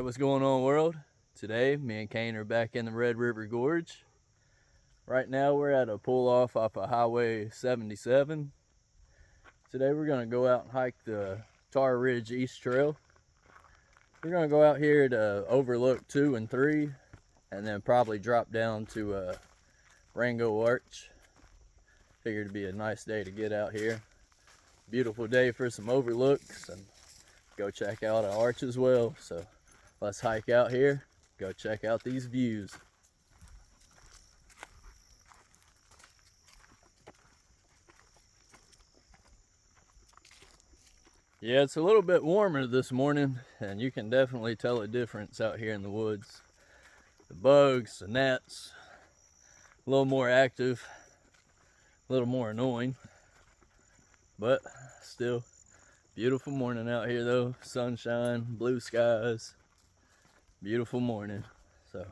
What's going on, world? Today, me and Kane are back in the Red River Gorge. Right now, we're at a pull-off off of Highway 77. Today, we're going to go out and hike the Tarr Ridge East Trail. We're going to go out here to Overlook 2 and 3, and then probably drop down to Rango Arch. Figured it'd be a nice day to get out here. Beautiful day for some overlooks, and go check out an arch as well. So let's hike out here, go check out these views. Yeah, it's a little bit warmer this morning, and you can definitely tell a difference out here in the woods. The bugs, the gnats, a little more active, a little more annoying, but still beautiful morning out here though. Sunshine, blue skies, beautiful morning. So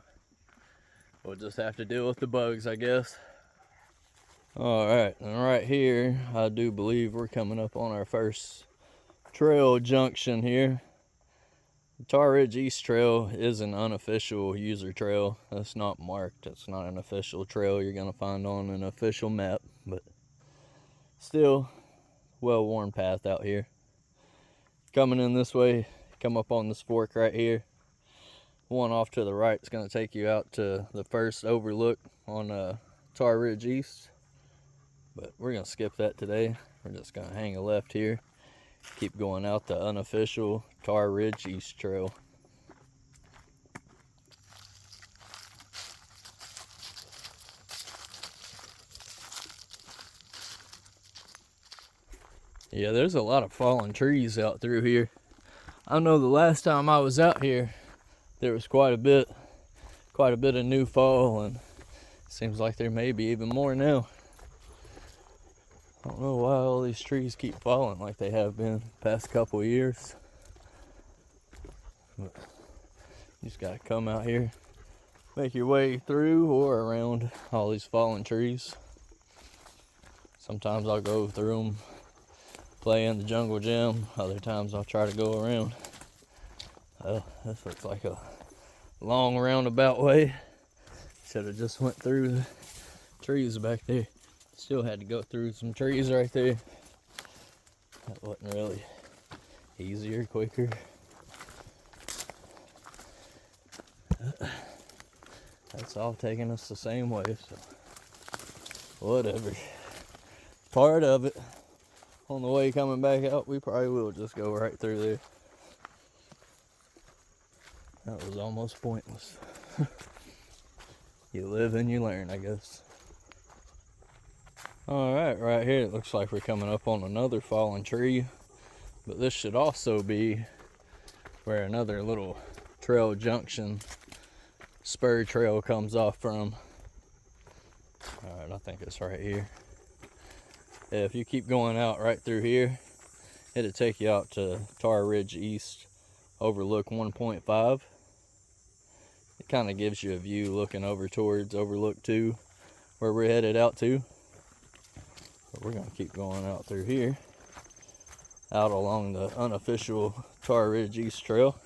we'll just have to deal with the bugs, I guess. All right, and right here, I do believe we're coming up on our first trail junction here. The Tarr Ridge East Trail is an unofficial user trail. It's not marked. It's not an official trail you're gonna find on an official map, but still well-worn path out here. Coming in this way, come up on this fork right here. One off to the right is gonna take you out to the first overlook on Tarr Ridge East. But we're gonna skip that today. We're just gonna hang a left here. Keep going out the unofficial Tarr Ridge East Trail. Yeah, there's a lot of fallen trees out through here. I know the last time I was out here, there was quite a bit of new fall, and it seems like there may be even more now. I don't know why all these trees keep falling like they have been the past couple of years. But you just gotta come out here, make your way through or around all these fallen trees. Sometimes I'll go through them, play in the jungle gym. Other times I'll try to go around. Well, this looks like a long roundabout way. Should have just went through the trees back there. Still had to go through some trees right there. That wasn't really easier, quicker. That's all taking us the same way, so whatever. Part of it. On the way coming back out, we probably will just go right through there. That was almost pointless. You live and you learn, I guess. Alright, right here it looks like we're coming up on another fallen tree. But this should also be where another little trail junction, spur trail comes off from. Alright, I think it's right here. Yeah, if you keep going out right through here, it'll take you out to Tarr Ridge East, Overlook 1.5. It kind of gives you a view looking over towards Overlook 2, where we're headed out to. But we're going to keep going out through here, out along the unofficial Tarr Ridge East Trail.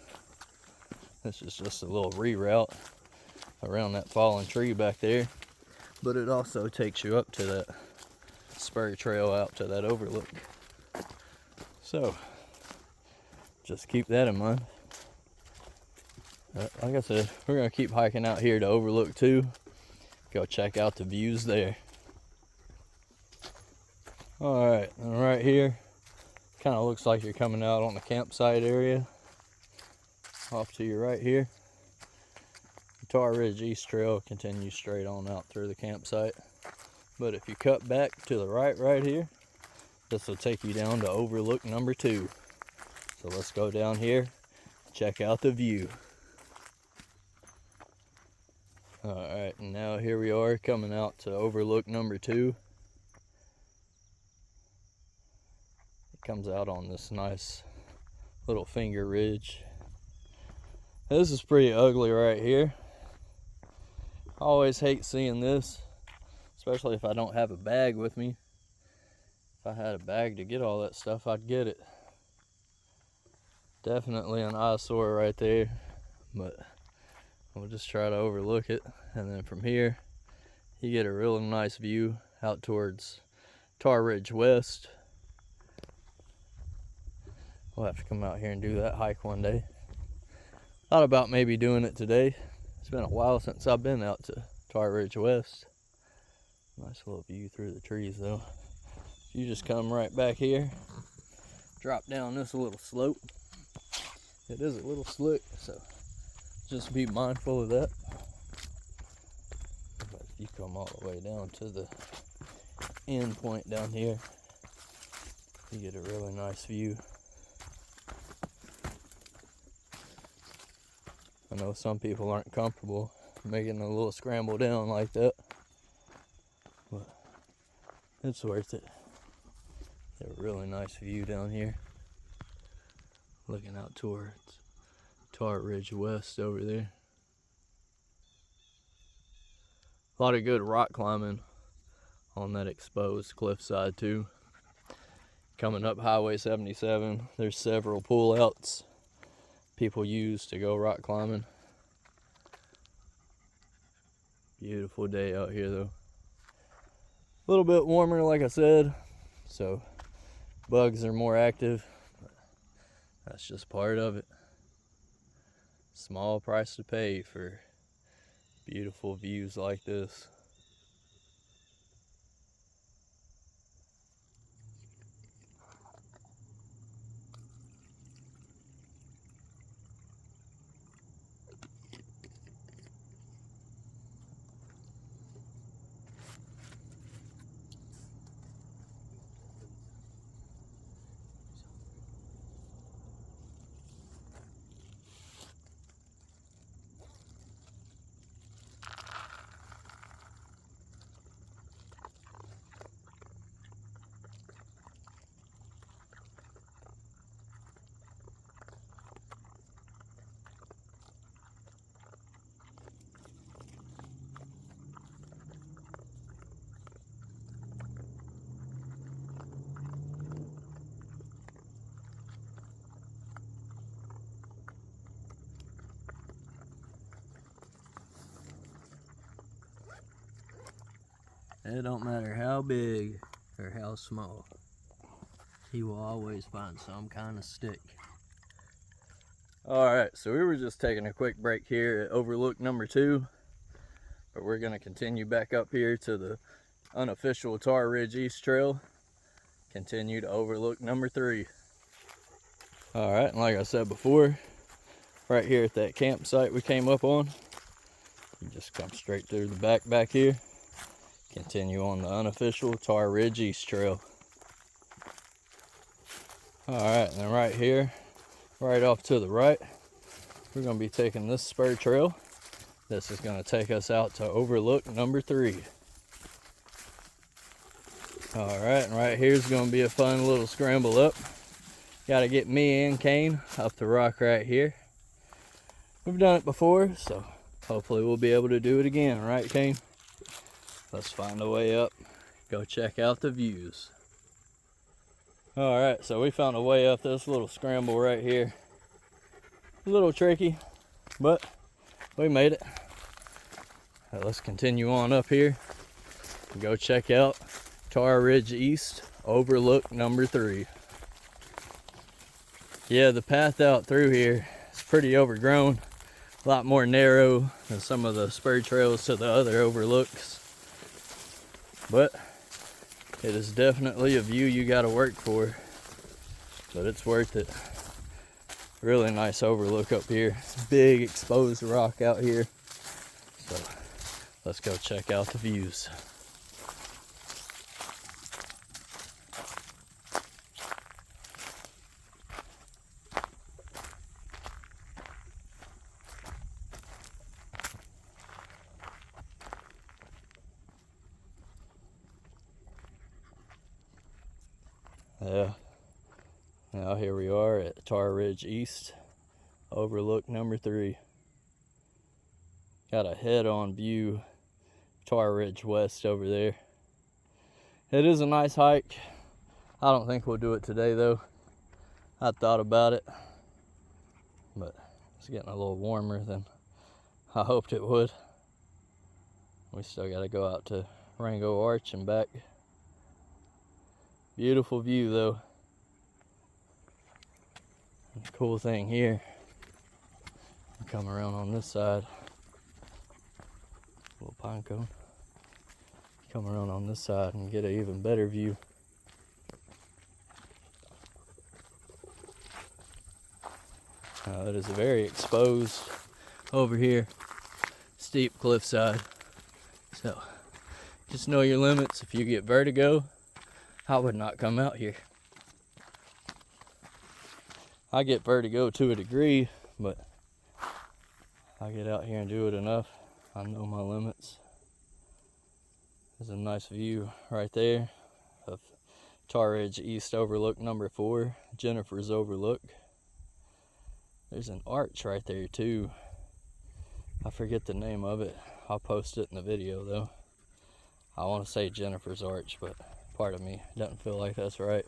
This is just a little reroute around that fallen tree back there, but it also takes you up to that spur trail out to that overlook. So just keep that in mind. Like I said, we're going to keep hiking out here to Overlook 2. Go check out the views there. Alright, and right here, kind of looks like you're coming out on the campsite area. Off to your right here. The Tarr Ridge East Trail continues straight on out through the campsite. But if you cut back to the right here, this will take you down to Overlook number 2. So let's go down here, check out the view. Alright, and now here we are coming out to Overlook number 2. It comes out on this nice little finger ridge. This is pretty ugly right here. I always hate seeing this, especially if I don't have a bag with me. If I had a bag to get all that stuff, I'd get it. Definitely an eyesore right there. but we'll just try to overlook it. And then from here, you get a really nice view out towards Tarr Ridge West. We'll have to come out here and do that hike one day. Thought about maybe doing it today. It's been a while since I've been out to Tarr Ridge West. Nice little view through the trees though. You just come right back here, drop down this little slope. It is a little slick, so just be mindful of that. But if you come all the way down to the end point down here, you get a really nice view. I know some people aren't comfortable making a little scramble down like that, but it's worth it. Get a really nice view down here, looking out towards Tarr Ridge West over there. A lot of good rock climbing on that exposed cliffside too. Coming up Highway 77, there's several pull-outs people use to go rock climbing. Beautiful day out here though. A little bit warmer, like I said, so bugs are more active, but that's just part of it. Small price to pay for beautiful views like this. It don't matter how big or how small, he will always find some kind of stick. Alright, so we were just taking a quick break here at Overlook number 2, but we're going to continue back up here to the unofficial Tarr Ridge East Trail, continue to Overlook number 3. Alright, and like I said before, right here at that campsite we came up on, you just come straight through the back here. Continue on the unofficial Tarr Ridge East Trail. Alright, and then right here, right off to the right, we're going to be taking this spur trail. This is going to take us out to Overlook number 3. Alright, and right here is going to be a fun little scramble up. Got to get me and Kane up the rock right here. We've done it before, so hopefully we'll be able to do it again, right Kane? Let's find a way up, go check out the views. Alright, so we found a way up this little scramble right here. A little tricky, but we made it. Right, let's continue on up here and go check out Tarr Ridge East, Overlook number 3. Yeah, the path out through here is pretty overgrown. A lot more narrow than some of the spur trails to the other overlooks. But it is definitely a view you got to work for, but it's worth it. Really nice overlook up here. Big exposed rock out here. So let's go check out the views. Yeah, now here we are at Tarr Ridge East, Overlook number 3. Got a head-on view, Tarr Ridge West over there. It is a nice hike. I don't think we'll do it today though. I thought about it, but It's getting a little warmer than I hoped it would. We still got to go out to Rango Arch and back. Beautiful view though. And the cool thing here, come around on this side, little pine cone. Come around on this side and get an even better view. It is very exposed over here, steep cliffside. So just know your limits. If you get vertigo, I would not come out here. I get vertigo to a degree, but I get out here and do it enough. I know my limits. There's a nice view right there of Tarr Ridge East Overlook number 4, Jennifer's Overlook. There's an arch right there too. I forget the name of it. I'll post it in the video though. I want to say Jennifer's Arch, but part of me doesn't feel like that's right.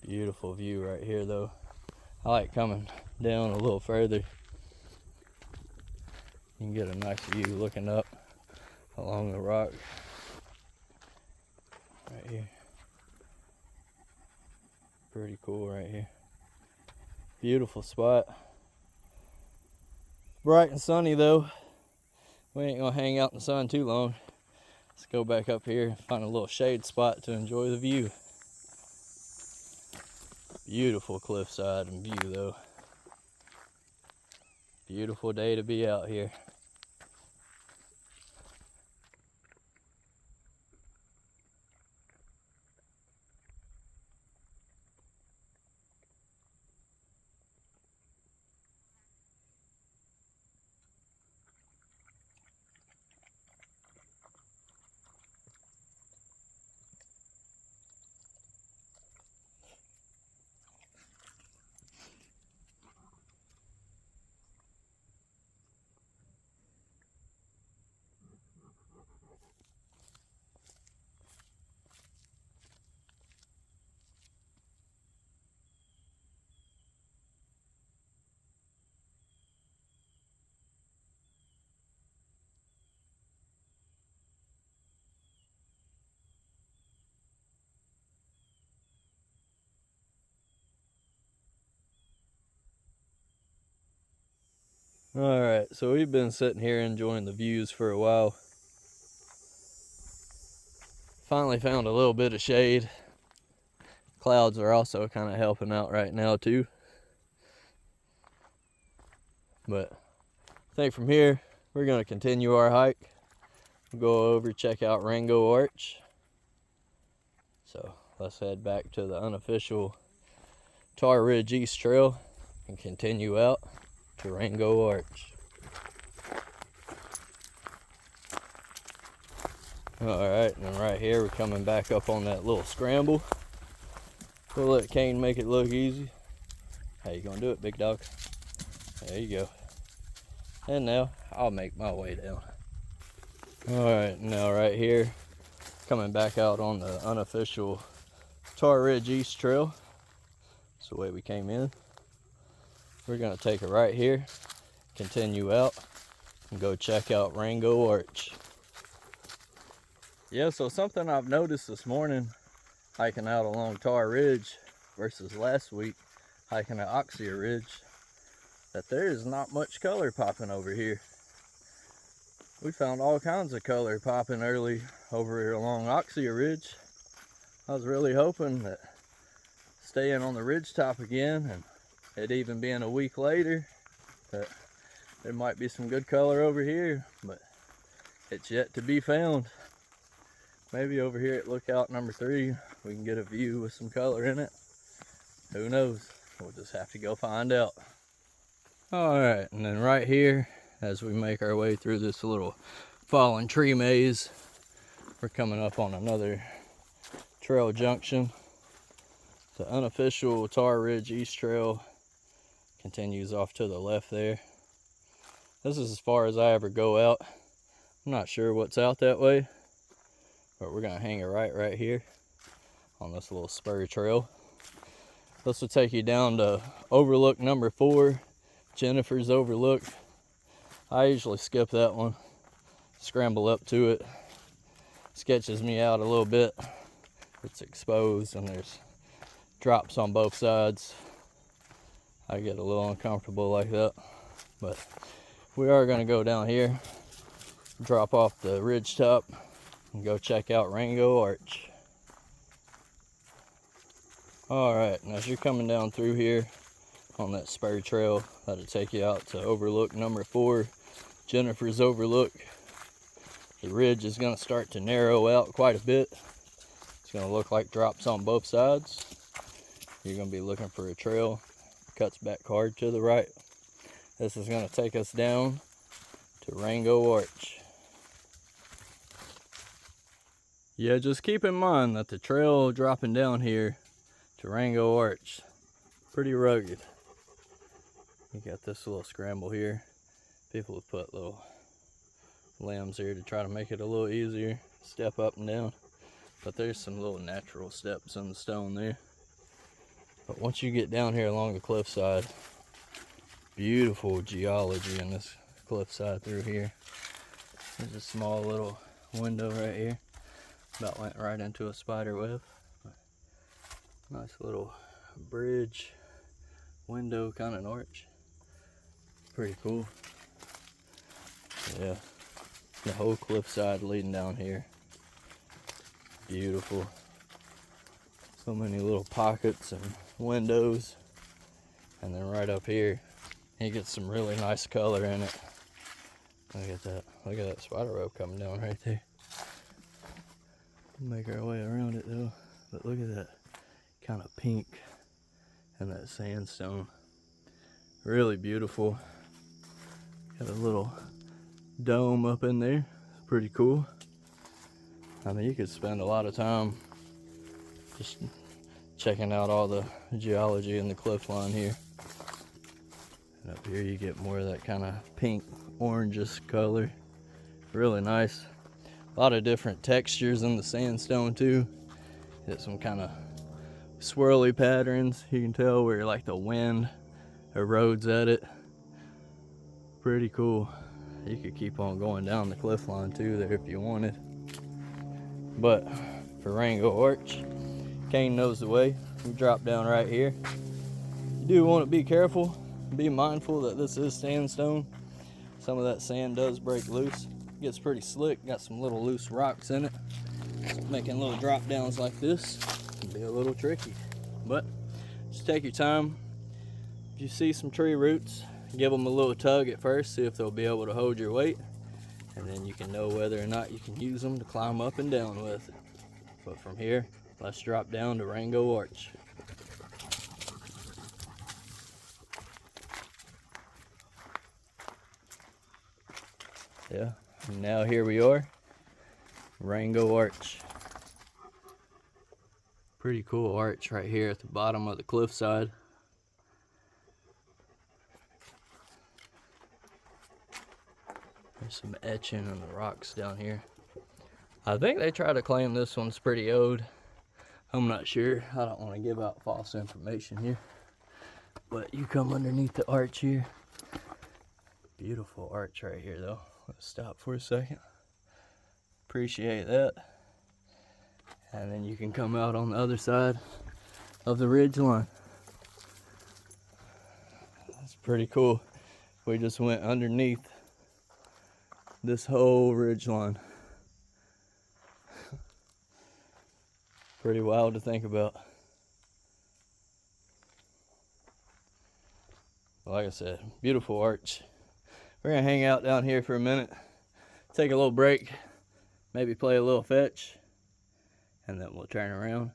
Beautiful view right here though. I like coming down a little further. You can get a nice view looking up along the rock right here. Pretty cool right here. Beautiful spot. Bright and sunny though. We ain't gonna hang out in the sun too long. Let's go back up here and find a little shade spot to enjoy the view. Beautiful cliffside and view though. Beautiful day to be out here. Alright, so we've been sitting here enjoying the views for a while. Finally found a little bit of shade. Clouds are also kind of helping out right now too. But I think from here, we're going to continue our hike. We'll go over, check out Rango Arch. So let's head back to the unofficial Tarr Ridge East Trail and continue out to Rango Arch. Alright, and then right here we're coming back up on that little scramble. We'll let Kane make it look easy. How you gonna do it, big dog? There you go. And now I'll make my way down. Alright, now right here, coming back out on the unofficial Tarr Ridge East Trail. That's the way we came in. We're going to take it right here, continue out, and go check out Rango Arch. Yeah, so something I've noticed this morning hiking out along Tarr Ridge versus last week hiking at Oxia Ridge, that there is not much color popping over here. We found all kinds of color popping early over here along Oxia Ridge. I was really hoping that staying on the ridge top again, and it even being a week later, that there might be some good color over here, but it's yet to be found. Maybe over here at lookout number 3 we can get a view with some color in it. Who knows? We'll just have to go find out. Alright, and then right here, as we make our way through this little fallen tree maze, we're coming up on another trail junction. The unofficial Tarr Ridge East Trail continues off to the left there. This is as far as I ever go out. I'm not sure what's out that way, but we're gonna hang it right here on this little spur trail. This will take you down to Overlook number 4, Jennifer's Overlook. I usually skip that one, scramble up to it. Sketches me out a little bit. It's exposed and there's drops on both sides. I get a little uncomfortable like that, but we are going to go down here, drop off the ridge top, and go check out Rango Arch. Alright, and as you're coming down through here on that spur trail, that'll take you out to Overlook number 4, Jennifer's Overlook. The ridge is going to start to narrow out quite a bit. It's going to look like drops on both sides. You're going to be looking for a trail. Cuts back hard to the right. This is going to take us down to Rango Arch. Yeah, just keep in mind that the trail dropping down here to Rango Arch, pretty rugged. You got this little scramble here. People have put little limbs here to try to make it a little easier, step up and down. But there's some little natural steps in the stone there. But once you get down here along the cliffside, beautiful geology in this cliffside through here. There's a small little window right here. About went right into a spider web. Nice little bridge, window kind of arch. Pretty cool. Yeah, the whole cliffside leading down here. Beautiful. So many little pockets and windows. And then right up here, you get some really nice color in it. Look at that. Look at that spider web coming down right there. Make our way around it though. But look at that kind of pink and that sandstone. Really beautiful. Got a little dome up in there. It's pretty cool. I mean, you could spend a lot of time just checking out all the geology in the cliff line here. And up here you get more of that kind of pink orangish color. Really nice. A lot of different textures in the sandstone too. Get some kind of swirly patterns. You can tell where like the wind erodes at it. Pretty cool. You could keep on going down the cliff line too there if you wanted. But for Rango Arch, Kane knows the way. We drop down right here. You do want to be careful. Be mindful that this is sandstone. Some of that sand does break loose. It gets pretty slick. Got some little loose rocks in it. So making little drop downs like this can be a little tricky. But just take your time. If you see some tree roots, give them a little tug at first. See if they'll be able to hold your weight. And then you can know whether or not you can use them to climb up and down with. But from here, let's drop down to Rango Arch. Yeah, and now here we are, Rango Arch. Pretty cool arch right here at the bottom of the cliffside. There's some etching on the rocks down here. I think they try to claim this one's pretty old. I'm not sure. I don't want to give out false information here. But you come underneath the arch here. Beautiful arch right here though. Let's stop for a second. Appreciate that. And then you can come out on the other side of the ridge line. That's pretty cool. We just went underneath this whole ridge line. Pretty wild to think about. Like I said, beautiful arch. We're gonna hang out down here for a minute, take a little break, maybe play a little fetch, and then we'll turn around,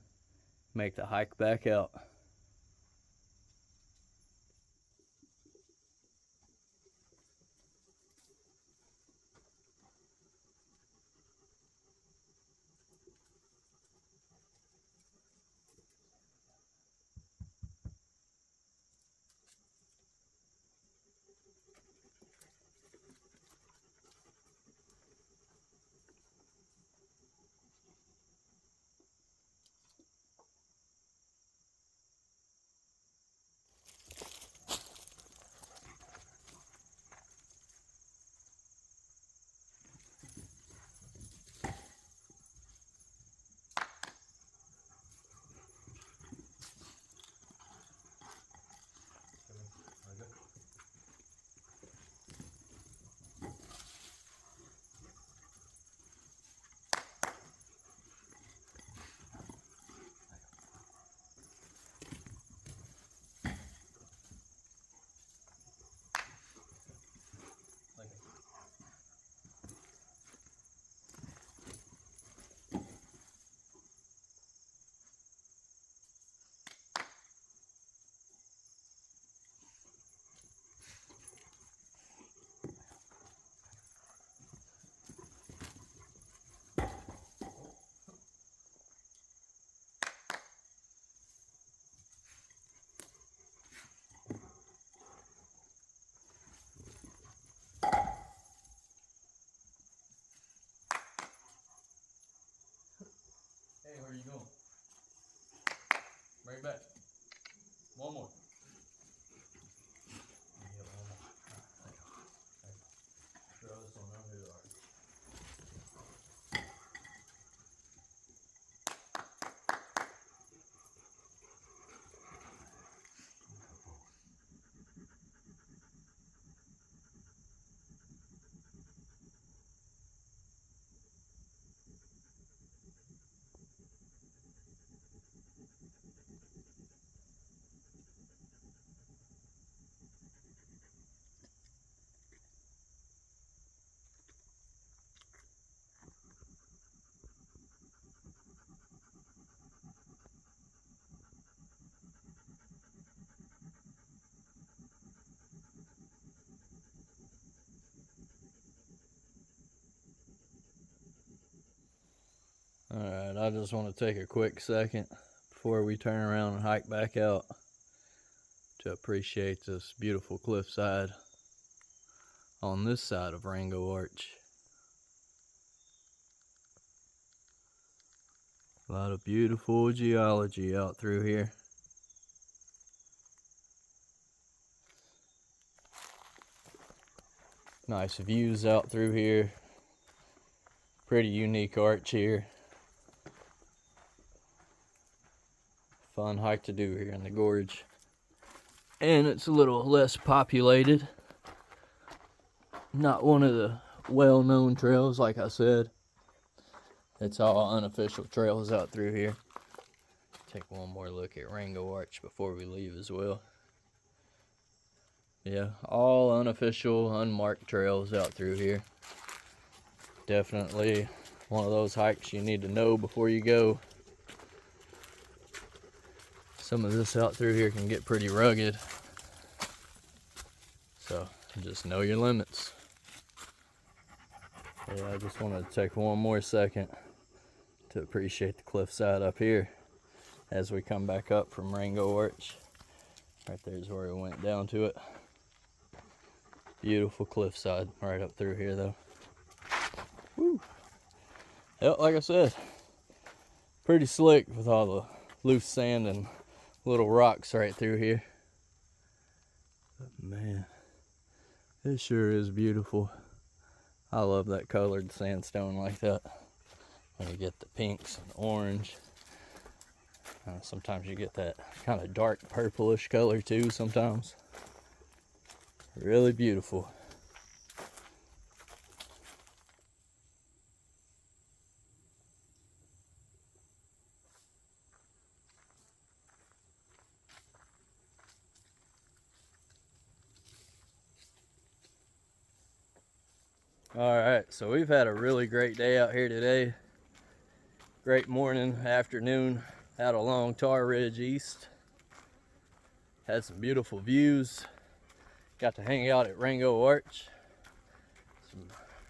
make the hike back out. Hey, where are you going? Bring it back. One more. Yeah, one more. There you go. Throw this one under the arch. Alright, I just want to take a quick second before we turn around and hike back out to appreciate this beautiful cliffside on this side of Rango Arch. A lot of beautiful geology out through here. Nice views out through here. Pretty unique arch here. Fun hike to do here in the gorge. And it's a little less populated. Not one of the well-known trails, like I said. It's all unofficial trails out through here. Take one more look at Rango Arch before we leave as well. Yeah, all unofficial, unmarked trails out through here. Definitely one of those hikes you need to know before you go. Some of this out through here can get pretty rugged. So just know your limits. Yeah, I just wanted to take one more second to appreciate the cliffside up here as we come back up from Rango Arch. Right there's where we went down to it. Beautiful cliffside right up through here though. Woo. Yep, like I said, pretty slick with all the loose sand and little rocks right through here. But man, it sure is beautiful. I love that colored sandstone like that. When you get the pinks and orange. Sometimes you get that kind of dark purplish color too sometimes. Really beautiful. Alright, so we've had a really great day out here today. Great morning, afternoon, out along Tarr Ridge East. Had some beautiful views. Got to hang out at Rango Arch. Some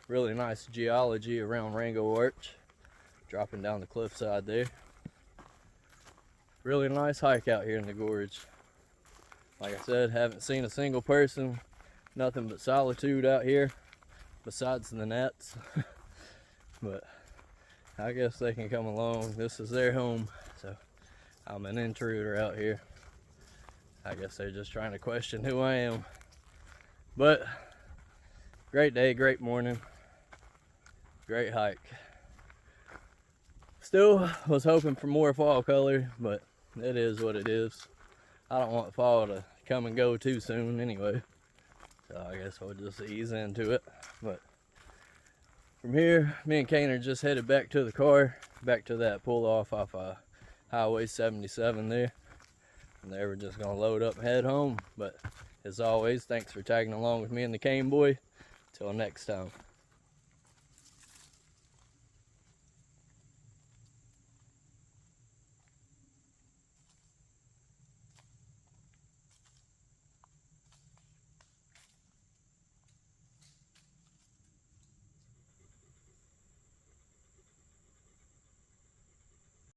really nice geology around Rango Arch. Dropping down the cliffside there. Really nice hike out here in the gorge. Like I said, haven't seen a single person. Nothing but solitude out here. Besides the gnats. But I guess they can come along. This is their home, so I'm an intruder out here. I guess they're just trying to question who I am. But great day, great morning, great hike. Still was hoping for more fall color, but it is what it is. I don't want fall to come and go too soon anyway. So I guess we'll just ease into it. But from here, me and Kane are just headed back to the car, back to that pull off Highway 77 there. And there we're just gonna load up and head home. But as always, thanks for tagging along with me and the Cane Boy. Till next time.